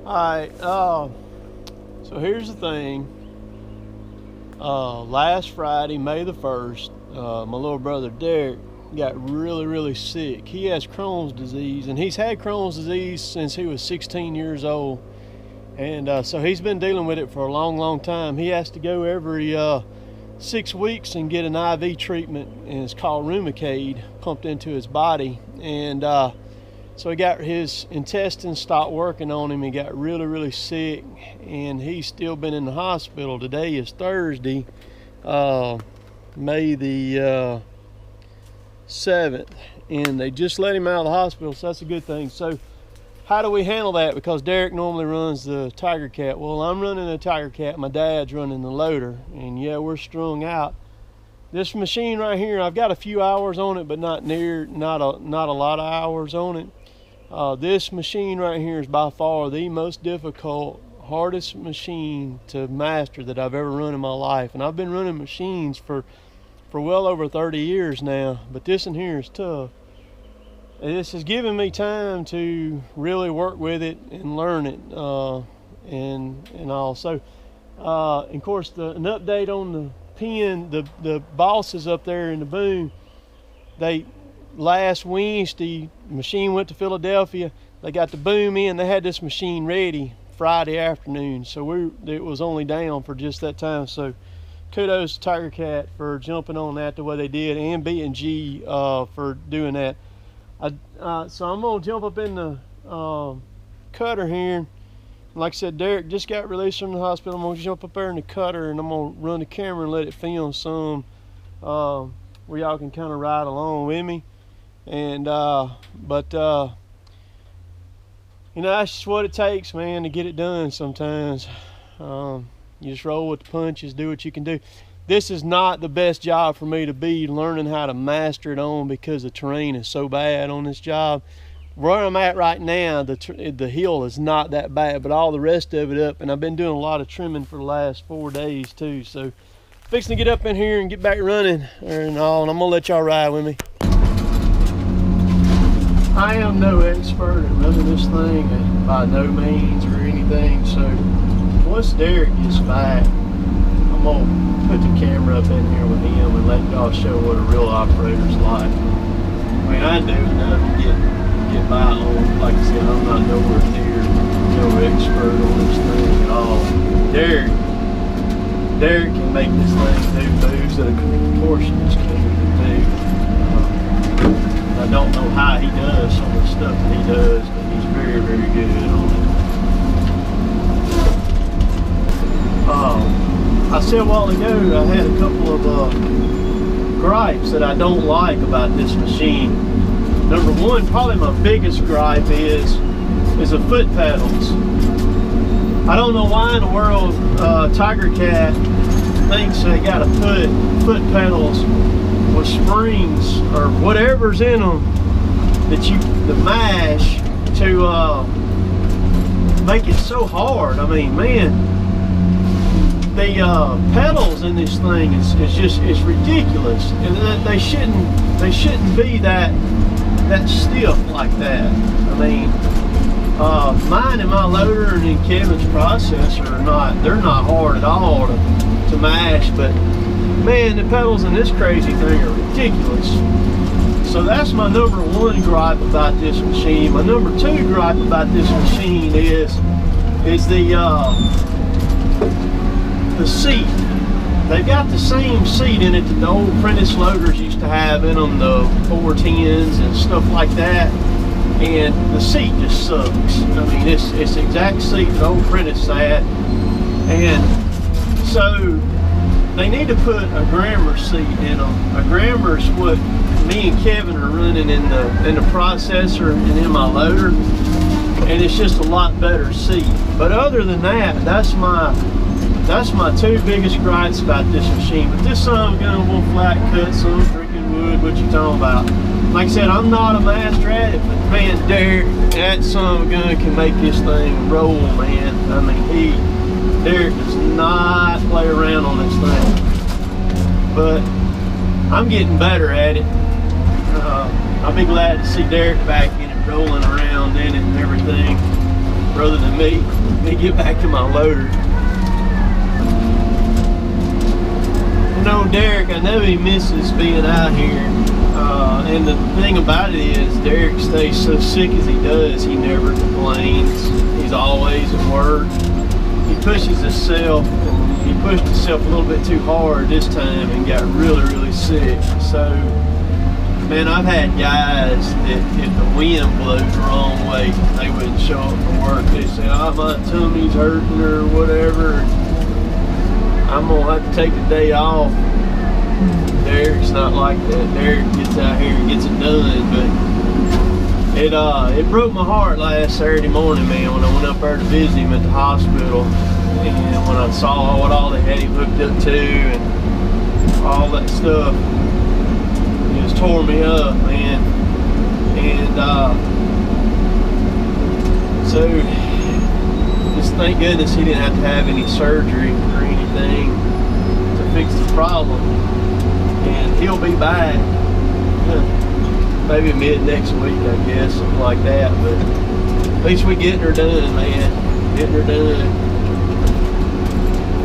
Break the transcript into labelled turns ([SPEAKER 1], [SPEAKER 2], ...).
[SPEAKER 1] Alright, so here's the thing. Last Friday, May the 1st, my little brother Derrick got really sick. He has Crohn's disease, and he's had Crohn's disease since he was 16 years old. And so he's been dealing with it for a long time. He has to go every 6 weeks and get an IV treatment, and it's called Remicade, pumped into his body. And so he got his intestines stopped working on him. He got really sick, and he's still been in the hospital. Today is Thursday, May the 7th, and they just let him out of the hospital, so that's a good thing. So how do we handle that? Because Derrick normally runs the Tigercat. Well, I'm running the Tigercat, my dad's running the loader, and yeah, we're strung out. This machine right here, I've got a few hours on it, but not a lot of hours on it. This machine right here is by far the most difficult, hardest machine to master that I've ever run in my life. And I've been running machines for well over 30 years now, but this in here is tough. And this has given me time to really work with it and learn it, and all. So, of course, an update on the pen, the bosses up there in the boom, last Wednesday, machine went to Philadelphia. They got the boom in. They had this machine ready Friday afternoon, so it was only down for just that time. So kudos to Tigercat for jumping on that the way they did, and B&G for doing that. So I'm gonna jump up in the cutter here. Like I said, Derrick just got released from the hospital. I'm gonna jump up there in the cutter, and I'm gonna run the camera and let it film some, where y'all can kind of ride along with me. And you know, that's just what it takes, man, to get it done sometimes. You just roll with the punches, do what you can do. This is not the best job for me to be learning how to master it on, because the terrain is so bad on this job. Where I'm at right now, the hill is not that bad, but all the rest of it up, and I've been doing a lot of trimming for the last 4 days too. So fixing to get up in here and get back running and all, and I'm gonna let y'all ride with me. I am no expert at running this thing by no means or anything, so once Derrick gets back, I'm gonna put the camera up in here with him and let y'all show what a real operator's like. I mean, I do enough to get by on. Like I said, I'm not nowhere near no expert on this thing at all. Derrick can make this thing do moves that a contortionist can't do. I don't know how he does some of the stuff that he does, but he's very good on it. I said a while ago I had a couple of gripes that I don't like about this machine. Number one, probably my biggest gripe is the foot pedals. I don't know why in the world Tigercat thinks they gotta put foot pedals with springs or whatever's in them the mash to make it so hard. I mean, man, the pedals in this thing is ridiculous, and they shouldn't be that stiff like that. I mean, mine and my loader and then Kevin's processor they're not hard at all to mash, but man, the pedals in this crazy thing are ridiculous. So that's my number one gripe about this machine. My number two gripe about this machine is the seat. They've got the same seat in it that the old Prentice loaders used to have in them, the 410s and stuff like that. And the seat just sucks. I mean, it's the exact seat the old Prentice had. And so they need to put a Grammer seat in them. A Grammer is what me and Kevin are running in the processor and in my loader, and it's just a lot better seat. But other than that, that's my two biggest gripes about this machine. But this son of a gun will flat cut some freaking wood. What you talking about? Like I said, I'm not a master at it, but man, Derrick, that son of a gun can make this thing roll, man. I mean, Derrick does not play around on this thing. But I'm getting better at it. I'll be glad to see Derrick back in it, rolling around in it and everything. rather than me get back to my loader. You know, Derrick, I know he misses being out here. And the thing about it is, Derrick stays so sick as he does, he never complains. He's always at work. He pushes himself, and he pushed himself a little bit too hard this time and got really, really sick. So, man, I've had guys that if the wind blows the wrong way, they wouldn't show up for work. They say, oh, my tummy's hurting or whatever. I'm gonna have to take the day off. Derrick's not like that. Derrick gets out here and gets it done. But it broke my heart last Saturday morning, man, when I went up there to visit him at the hospital, and when I saw what all they had him hooked up to and all that stuff. It just tore me up, man. And so just thank goodness he didn't have to have any surgery or anything to fix the problem. And he'll be back maybe mid next week, I guess, something like that. But at least we getting her done, man. Getting her done.